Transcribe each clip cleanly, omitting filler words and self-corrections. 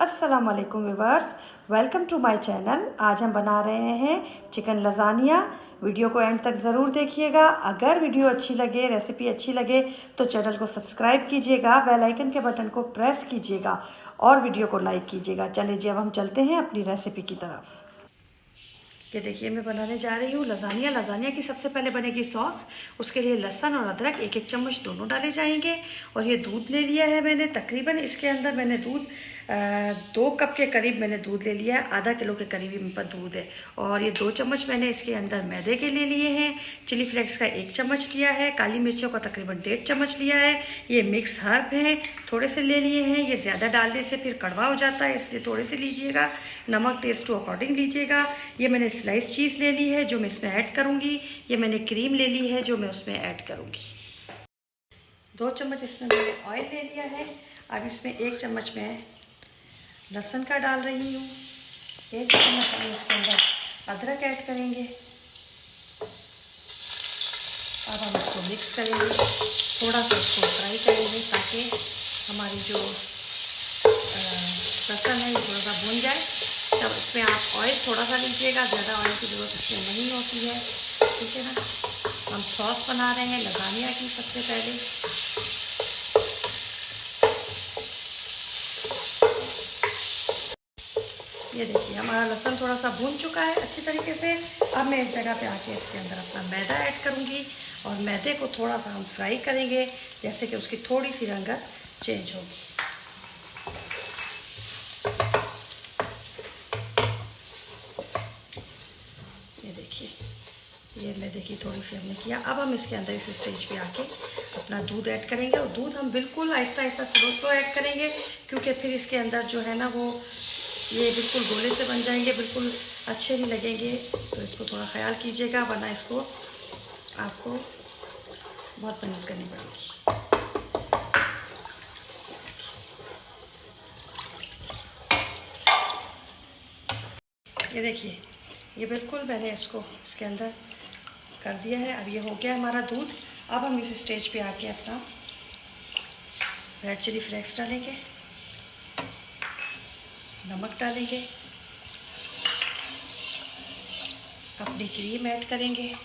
अस्सलाम वालेकुम viewers, welcome to my channel. आज हम बना रहे हैं चिकन लजानिया। वीडियो को एंड तक ज़रूर देखिएगा। अगर वीडियो अच्छी लगे, रेसिपी अच्छी लगे तो चैनल को सब्सक्राइब कीजिएगा, बेल आइकन के बटन को प्रेस कीजिएगा और वीडियो को लाइक कीजिएगा। चलिए जी, अब हम चलते हैं अपनी रेसिपी की तरफ। ये देखिए, मैं बनाने जा रही हूँ लजानिया। लजानिया की सबसे पहले बनेगी सॉस। उसके लिए लहसुन और अदरक 1-1 चम्मच दोनों डाले जाएंगे। और ये दूध ले लिया है मैंने, तकरीबन इसके अंदर मैंने दूध 2 कप के करीब मैंने दूध ले लिया है। आधा किलो के करीब मेरे पास दूध है। और ये 2 चम्मच मैंने इसके अंदर मैदे के ले लिए हैं। चिली फ्लेक्स का 1 चम्मच लिया है। काली मिर्चों का तकरीबन 1.5 चम्मच लिया है। ये मिक्स हर्ब हैं, थोड़े से ले लिए हैं। ये ज़्यादा डालने से फिर कड़वा हो जाता है, इसलिए थोड़े से लीजिएगा। नमक टेस्ट टू अकॉर्डिंग लीजिएगा। ये मैंने स्लाइस चीज़ ले ली है जो मैं इसमें ऐड करूँगी। ये मैंने क्रीम ले ली है जो मैं उसमें ऐड करूँगी। 2 चम्मच इसमें मैंने ऑयल ले लिया है। अब इसमें 1 चम्मच मैं लहसुन का डाल रही हूँ। 1 चम्मच हम इसके अंदर अदरक ऐड करेंगे। अब हम इसको मिक्स करेंगे, थोड़ा सा इसको फ्राई करेंगे ताकि हमारी जो लहसुन है ये थोड़ा सा भून जाए। तब इसमें आप ऑयल थोड़ा सा लीजिएगा, ज़्यादा ऑयल की ज़रूरत इसमें नहीं होती है, ठीक है ना। हम सॉस बना रहे हैं लजानिया की। सबसे पहले ये देखिए, हमारा लहसुन थोड़ा सा भून चुका है अच्छी तरीके से। अब मैं इस जगह पे आके इसके अंदर अपना मैदा ऐड करूँगी और मैदे को थोड़ा सा हम फ्राई करेंगे, जैसे कि उसकी थोड़ी सी रंगत चेंज होगी। ये देखिए, ये मैदे की थोड़ी सी हमने किया। अब हम इसके अंदर इस स्टेज पे आके अपना दूध ऐड करेंगे। और दूध हम बिल्कुल आहिस्ता आहिस्ता स्लो ऐड करेंगे, क्योंकि फिर इसके अंदर जो है ना वो ये बिल्कुल गोले से बन जाएंगे, बिल्कुल अच्छे नहीं लगेंगे। तो इसको थोड़ा ख्याल कीजिएगा, वरना इसको आपको बहुत मेहनत करनी पड़ेगी। ये देखिए, ये बिल्कुल मैंने इसको इसके अंदर कर दिया है। अब ये हो गया हमारा दूध। अब हम इस स्टेज पे आके अपना रेड चिली फ्लेक्स डालेंगे, नमक डालेंगे, अपनी क्रीम ऐड करेंगे। ये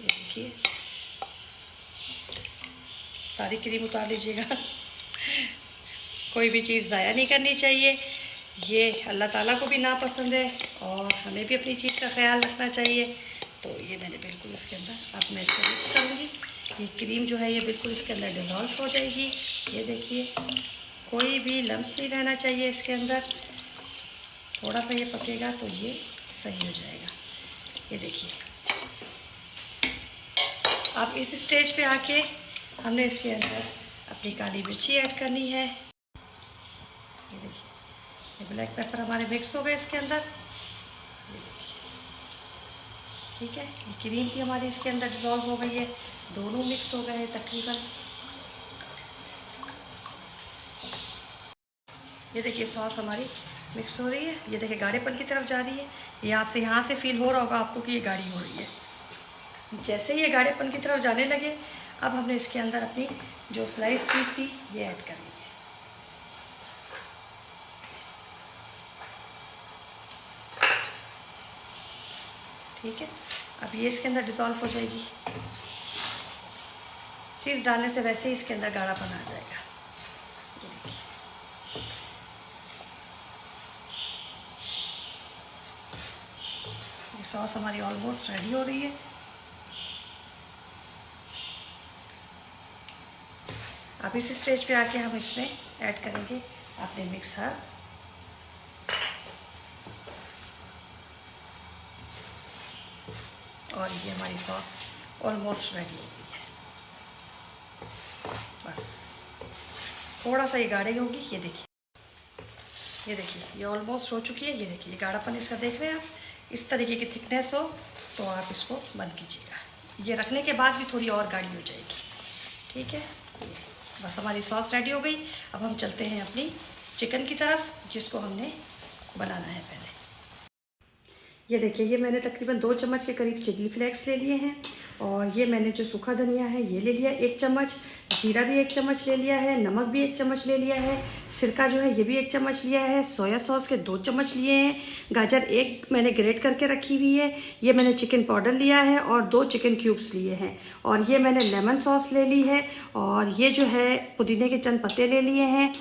देखिए, सारी क्रीम उतार लीजिएगा। कोई भी चीज़ ज़ाया नहीं करनी चाहिए। ये अल्लाह ताला को भी नापसंद है और हमें भी अपनी चीज़ का ख्याल रखना चाहिए। तो ये मैंने बिल्कुल इसके अंदर, अब मैं इसको मिक्स करूँगी। ये क्रीम जो है ये बिल्कुल इसके अंदर डिज़ोल्व हो जाएगी। ये देखिए, कोई भी लम्स नहीं रहना चाहिए इसके अंदर। थोड़ा सा ये पकेगा तो ये सही हो जाएगा। ये देखिए, अब इस स्टेज पे आके हमने इसके अंदर अपनी काली मिर्ची ऐड करनी है। ये देखिए, ये ब्लैक पेपर हमारे मिक्स हो गए इसके अंदर। ये देखिए, ठीक है। ये क्रीम भी हमारी इसके अंदर डिज़ोल्व हो गई है, दोनों मिक्स हो गए हैं तकरीबन। ये देखिए, सॉस हमारी मिक्स हो रही है। ये देखिए, गाढ़ेपन की तरफ जा रही है। ये आपसे यहाँ से फील हो रहा होगा आपको कि ये गाढ़ी हो रही है। जैसे ही ये गाढ़ेपन की तरफ जाने लगे, अब हमने इसके अंदर अपनी जो स्लाइस चीज़ थी ये ऐड करनी है। ठीक है, अब ये इसके अंदर डिज़ोल्व हो जाएगी। चीज़ डालने से वैसे ही इसके अंदर गाढ़ापन आ जाएगा। ये देखिए, ये सॉस हमारी ऑलमोस्ट रेडी हो रही है। अब इस स्टेज पे आके हम इसमें ऐड करेंगे अपने मिक्स हर्ब। और ये हमारी सॉस ऑलमोस्ट रेडी हो गई है। बस थोड़ा सा ये गाढ़ी होगी। ये देखिए, ये देखिए, ये ऑलमोस्ट हो चुकी है। ये देखिए, ये गाढ़ापन इसका देख रहे हैं आप। इस तरीके की थिकनेस हो तो आप इसको बंद कीजिएगा। ये रखने के बाद भी थोड़ी और गाढ़ी हो जाएगी, ठीक है। बस हमारी सॉस रेडी हो गई। अब हम चलते हैं अपनी चिकन की तरफ, जिसको हमने बनाना है पहले। ये देखिए, ये मैंने तकरीबन 2 चम्मच के करीब चिली फ्लेक्स ले लिए हैं। और ये मैंने जो सूखा धनिया है ये ले लिया 1 चम्मच। जीरा भी 1 चम्मच ले लिया है, नमक भी 1 चम्मच ले लिया है, सिरका जो है ये भी 1 चम्मच लिया है, सोया सॉस के 2 चम्मच लिए हैं, गाजर 1 मैंने ग्रेट करके रखी हुई है, ये मैंने चिकन पाउडर लिया है और 2 चिकन क्यूब्स लिए हैं, और ये मैंने लेमन सॉस ले ली है, और ये जो है पुदीने के चंद पत्ते ले लिए हैं,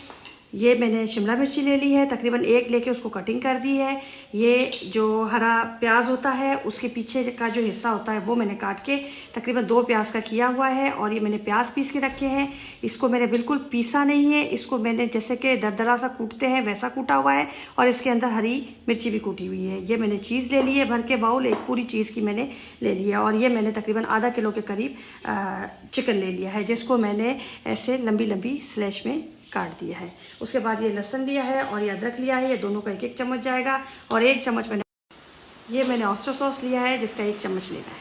ये मैंने शिमला मिर्ची ले ली है, तकरीबन 1 लेके उसको कटिंग कर दी है। ये जो हरा प्याज होता है उसके पीछे का जो हिस्सा होता है वो मैंने काट के तकरीबन 2 प्याज का किया हुआ है, और ये मैंने प्याज पीस के रखे हैं। इसको मैंने बिल्कुल पीसा नहीं है, इसको मैंने जैसे कि दरदरा सा कूटते हैं वैसा कूटा हुआ है, और इसके अंदर हरी मिर्ची भी कूटी हुई है। ये मैंने चीज़ ले ली है भर के बाउल, एक पूरी चीज़ की मैंने ले ली है, और ये मैंने तकरीबन आधा किलो के करीब चिकन ले लिया है, जिसको मैंने ऐसे लंबी लंबी स्लैश में काट दिया है। उसके बाद ये लहसुन लिया है और ये अदरक लिया है, ये दोनों का 1-1 चम्मच जाएगा, और 1 चम्मच मैंने ऑयस्टर सॉस लिया है जिसका 1 चम्मच लेना है।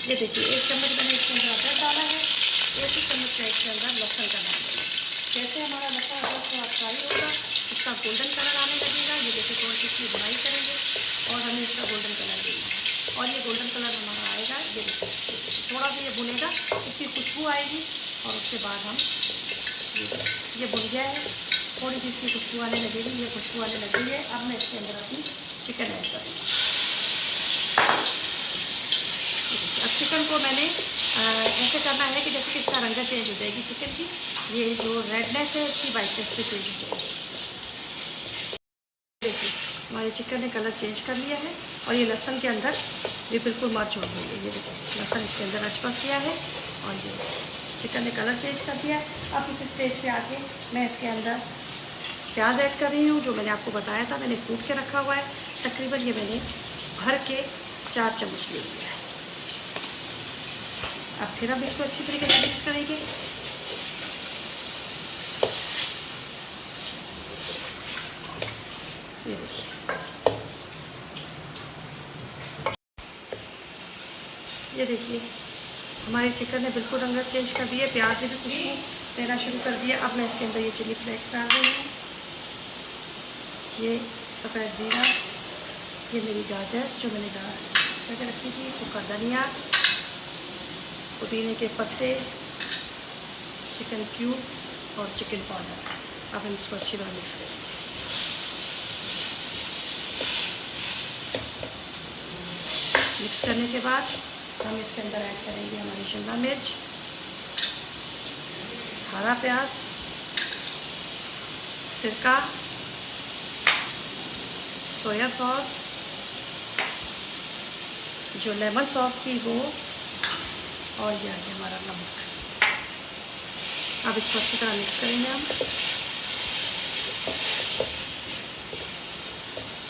ये देखिए 1 चम्मच मैंने इसके अंदर अदरक डाला है, 1 चम्मच का इसके अंदर लहसुन का डाल देंगे। जैसे हमारा लहसुन अदरक थोड़ा फ्राई होगा, इसका गोल्डन कलर आने लगेगा, ये देखिए थोड़ी सी इसकी बुनाई करेंगे और हमें इसका गोल्डन कलर देना है, और ये गोल्डन कलर हमारा आएगा। ये देखिए थोड़ा सा ये भुनेगा, इसकी खुशबू आएगी, और उसके बाद हम ये भुन गया है, थोड़ी सी इसकी खुशबू आने लगेगी, ये खुशबू आने लगी है। अब मैं इसके अंदर अपनी चिकन ऐड करूँगी। अब चिकन को मैंने ऐसे करना है कि जैसे कि इसका रंग चेंज हो जाएगी चिकन की, ये जो रेडनेस है इसकी वाइटनेस पे चेंज हो जाएगी। देखिए हमारे चिकन ने कलर चेंज कर लिया है, और ये लहसुन के अंदर ये बिल्कुल मर्च हो गई है। ये देखिए लहसुन इसके अंदर रच किया है, और ये चिकन ने कलर चेंज कर दिया है। अब इस स्टेज पे आके मैं इसके अंदर प्याज ऐड कर रही हूँ, जो मैंने आपको बताया था मैंने कूट के रखा हुआ है। तकरीबन ये मैंने भर के 4 चम्मच ले लिया है। अब फिर हम इसको अच्छी तरीके से मिक्स करेंगे। ये देखिए ये देखिए हमारे चिकन ने बिल्कुल रंग चेंज कर दिया, प्याज ने भी खुशबू देना शुरू कर दिया। अब मैं इसके अंदर ये चिली फ्लेक्स डाल रही हूँ, ये सफ़ेद जीरा, ये मेरी गाजर जो मैंने करके रखी थी, सूखा धनिया, पुदीने के पत्ते, चिकन क्यूब्स और चिकन पाउडर। अब हम इसको अच्छी तरह मिक्स करेंगे। मिक्स करने के बाद हम इसके अंदर ऐड करेंगे हमारी शिमला मिर्च, हरा प्याज, सिरका, सोया सॉस, जो लेमन सॉस थी वो, और यह है हमारा नमक। अब इसको अच्छी तरह मिक्स करेंगे हम।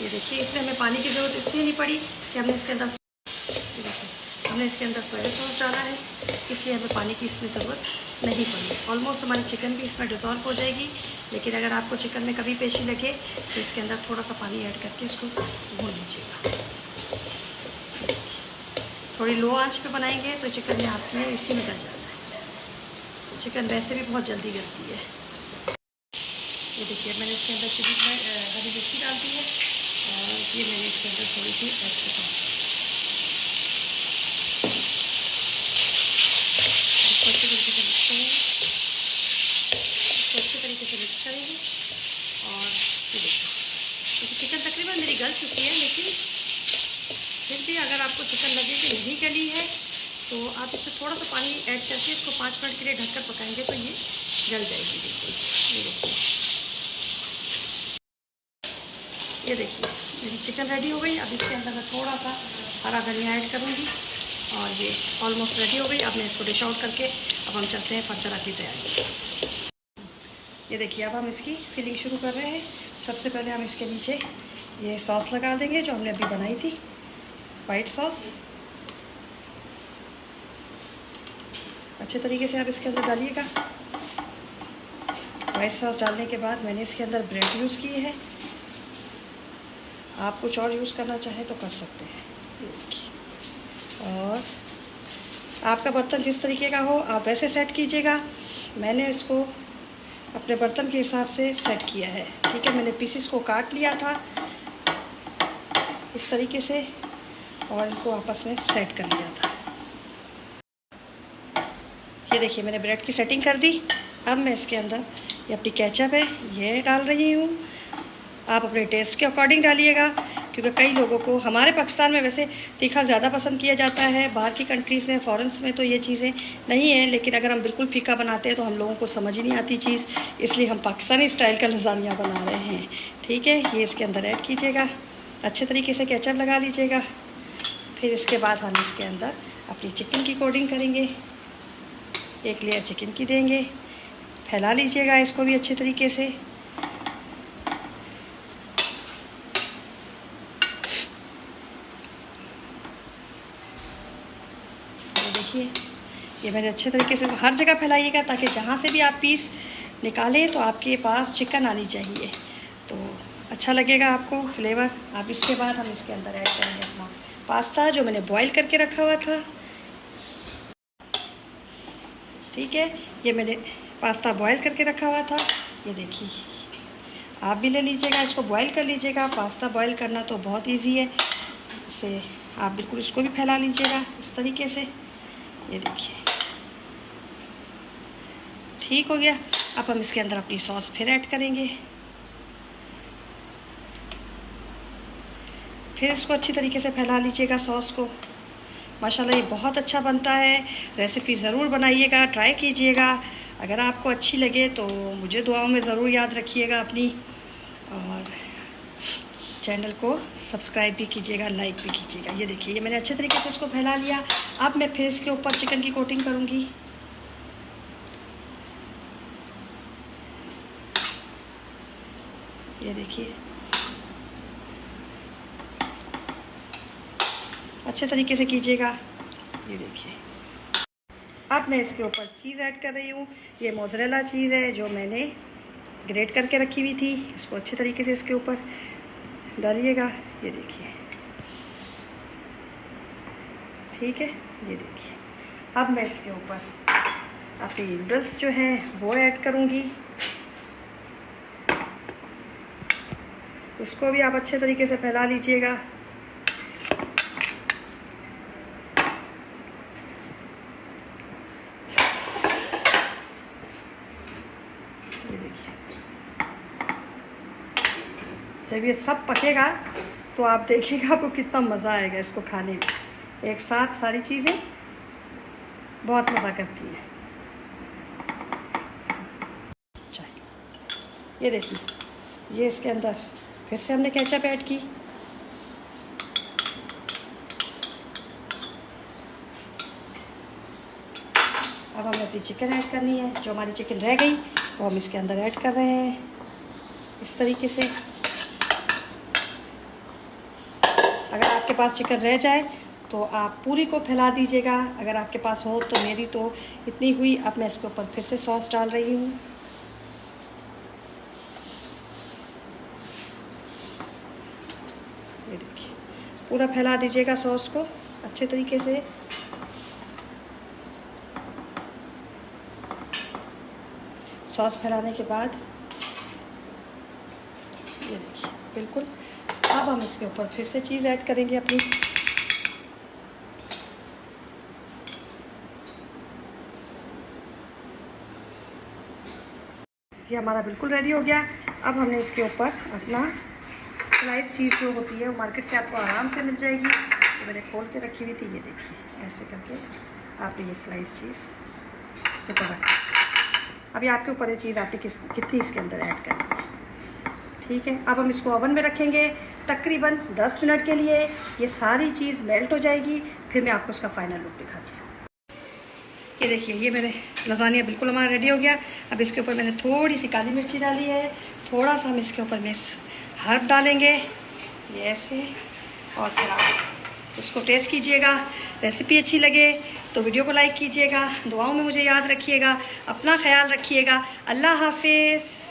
ये देखिए इसमें हमें पानी की ज़रूरत इसलिए नहीं पड़ी कि हमने इसके अंदर सोया सॉस डाला है, इसलिए हमें पानी की इसमें ज़रूरत नहीं पड़ी। ऑलमोस्ट हमारी चिकन भी इसमें डिज़ोल्व हो जाएगी, लेकिन अगर आपको चिकन में कभी पेशी लगे तो इसके अंदर थोड़ा सा पानी ऐड करके इसको भून लीजिएगा। थोड़ी लो आंच पे बनाएंगे तो चिकन में आपने इसी में गल जाना है। चिकन वैसे भी बहुत जल्दी गलती है। ये देखिए मैंने इसके अंदर हरी मिर्ची डाल दी है, और ये मैंने इसके अंदर थोड़ी सी एक्स्ट्रा अच्छे तरीके से मिक्स करेंगे। और ये देखिए चिकन तकरीबन मेरी गल चुकी है, लेकिन फिर भी अगर आपको चिकन लगे कि नहीं गली है तो आप इसमें थोड़ा सा पानी ऐड करके इसको 5 मिनट के लिए ढककर पकाएंगे तो ये गल जाएगी बिल्कुल। ये देखिए मेरी चिकन रेडी हो गई। अब इसके अंदर मैं थोड़ा सा हरा धनिया ऐड करूँगी, और ये ऑलमोस्ट रेडी हो गई। अब मैं इसको डिश आउट करके अब हम चलते हैं फर्दर की तैयारी। ये देखिए अब हम इसकी फिलिंग शुरू कर रहे हैं। सबसे पहले हम इसके नीचे ये सॉस लगा देंगे जो हमने अभी बनाई थी, वाइट सॉस। अच्छे तरीके से आप इसके अंदर डालिएगा। वाइट सॉस डालने के बाद मैंने इसके अंदर ब्रेड यूज़ किए हैं, आप कुछ और यूज़ करना चाहें तो कर सकते हैं। और आपका बर्तन जिस तरीके का हो आप वैसे सेट कीजिएगा। मैंने इसको अपने बर्तन के हिसाब से सेट किया है, ठीक है। मैंने पीसेस को काट लिया था इस तरीके से, और इनको आपस में सेट कर लिया था। ये देखिए मैंने ब्रेड की सेटिंग कर दी। अब मैं इसके अंदर ये अपनी केचप है ये डाल रही हूँ। आप अपने टेस्ट के अकॉर्डिंग डालिएगा, क्योंकि कई लोगों को, हमारे पाकिस्तान में वैसे तीखा ज़्यादा पसंद किया जाता है, बाहर की कंट्रीज़ में, फॉरेन्स में तो ये चीज़ें नहीं हैं। लेकिन अगर हम बिल्कुल फीका बनाते हैं तो हम लोगों को समझ ही नहीं आती चीज़, इसलिए हम पाकिस्तानी स्टाइल का लज़ानिया बना रहे हैं। ठीक है, ये इसके अंदर ऐड कीजिएगा, अच्छे तरीके से केचप लगा लीजिएगा। फिर इसके बाद हम इसके अंदर अपनी चिकन की कोटिंग करेंगे, एक लेयर चिकन की देंगे, फैला लीजिएगा इसको भी अच्छे तरीके से। देखिए ये मैंने अच्छे तरीके से हर जगह फैलाइएगा, ताकि जहाँ से भी आप पीस निकालें तो आपके पास चिकन आनी चाहिए, तो अच्छा लगेगा आपको फ्लेवर। अब इसके बाद हम इसके अंदर ऐड करेंगे अपना पास्ता जो मैंने बॉईल करके रखा हुआ था। ठीक है, ये मैंने पास्ता बॉईल करके रखा हुआ था, ये देखिए आप भी ले लीजिएगा, इसको बॉईल कर लीजिएगा। पास्ता बॉईल करना तो बहुत इजी है, इसे आप बिल्कुल इसको भी फैला लीजिएगा इस तरीके से। ये देखिए ठीक हो गया। अब हम इसके अंदर अपनी सॉस फिर ऐड करेंगे, फिर इसको अच्छी तरीके से फैला लीजिएगा सॉस को। माशाल्लाह ये बहुत अच्छा बनता है, रेसिपी ज़रूर बनाइएगा, ट्राई कीजिएगा। अगर आपको अच्छी लगे तो मुझे दुआओं में ज़रूर याद रखिएगा अपनी, और चैनल को सब्सक्राइब भी कीजिएगा, लाइक भी कीजिएगा। ये देखिए ये मैंने अच्छे तरीके से इसको फैला लिया। अब मैं फिर इसके ऊपर चिकन की कोटिंग करूँगी। ये देखिए अच्छे तरीके से कीजिएगा। ये देखिए अब मैं इसके ऊपर चीज़ ऐड कर रही हूँ। ये मोज़रेला चीज़ है जो मैंने ग्रेट करके रखी हुई थी, इसको अच्छे तरीके से इसके ऊपर डालिएगा। ये देखिए ठीक है, ये देखिए अब मैं इसके ऊपर अपनी नूडल्स जो हैं वो ऐड करूँगी। इसको भी आप अच्छे तरीके से फैला लीजिएगा। ये देखिए जब ये सब पकेगा तो आप देखिएगा आपको कितना मज़ा आएगा इसको खाने में। एक साथ सारी चीज़ें बहुत मज़ा करती हैं। ये देखिए ये इसके अंदर फिर से हमने केचप ऐड की। अब हमें अपनी चिकन ऐड करनी है, जो हमारी चिकन रह गई वो हम इसके अंदर ऐड कर रहे हैं इस तरीके से। अगर आपके पास चिकन रह जाए तो आप पूरी को फैला दीजिएगा, अगर आपके पास हो तो। मेरी तो इतनी हुई। अब मैं इसके ऊपर फिर से सॉस डाल रही हूँ। ये देखिए पूरा फैला दीजिएगा सॉस को अच्छे तरीके से। सॉस फैलाने के बाद ये देखिए बिल्कुल। अब हम इसके ऊपर फिर से चीज़ ऐड करेंगे अपनी। ये हमारा बिल्कुल रेडी हो गया। अब हमने इसके ऊपर अपना स्लाइस चीज़ जो होती है वो मार्केट से आपको आराम से मिल जाएगी। ये मैंने खोल के रखी हुई थी। ये देखिए ऐसे करके आपने ये स्लाइस चीज़ इसके ऊपर रखी। अभी आपके ऊपर ये चीज़ आपने कितनी इसके अंदर ऐड करनी है। ठीक है, अब हम इसको ओवन में रखेंगे तकरीबन 10 मिनट के लिए। ये सारी चीज़ मेल्ट हो जाएगी, फिर मैं आपको उसका फाइनल लुक दिखाती हूँ। ये देखिए ये मेरे लज़ानिया बिल्कुल हमारा रेडी हो गया। अब इसके ऊपर मैंने थोड़ी सी काली मिर्ची डाली है, थोड़ा सा हम इसके ऊपर मिक्स हर्ब डालेंगे ये ऐसे। और फिर आप इसको टेस्ट कीजिएगा। रेसिपी अच्छी लगे तो वीडियो को लाइक कीजिएगा, दुआओं में मुझे याद रखिएगा, अपना ख्याल रखिएगा। अल्लाह हाफिज़।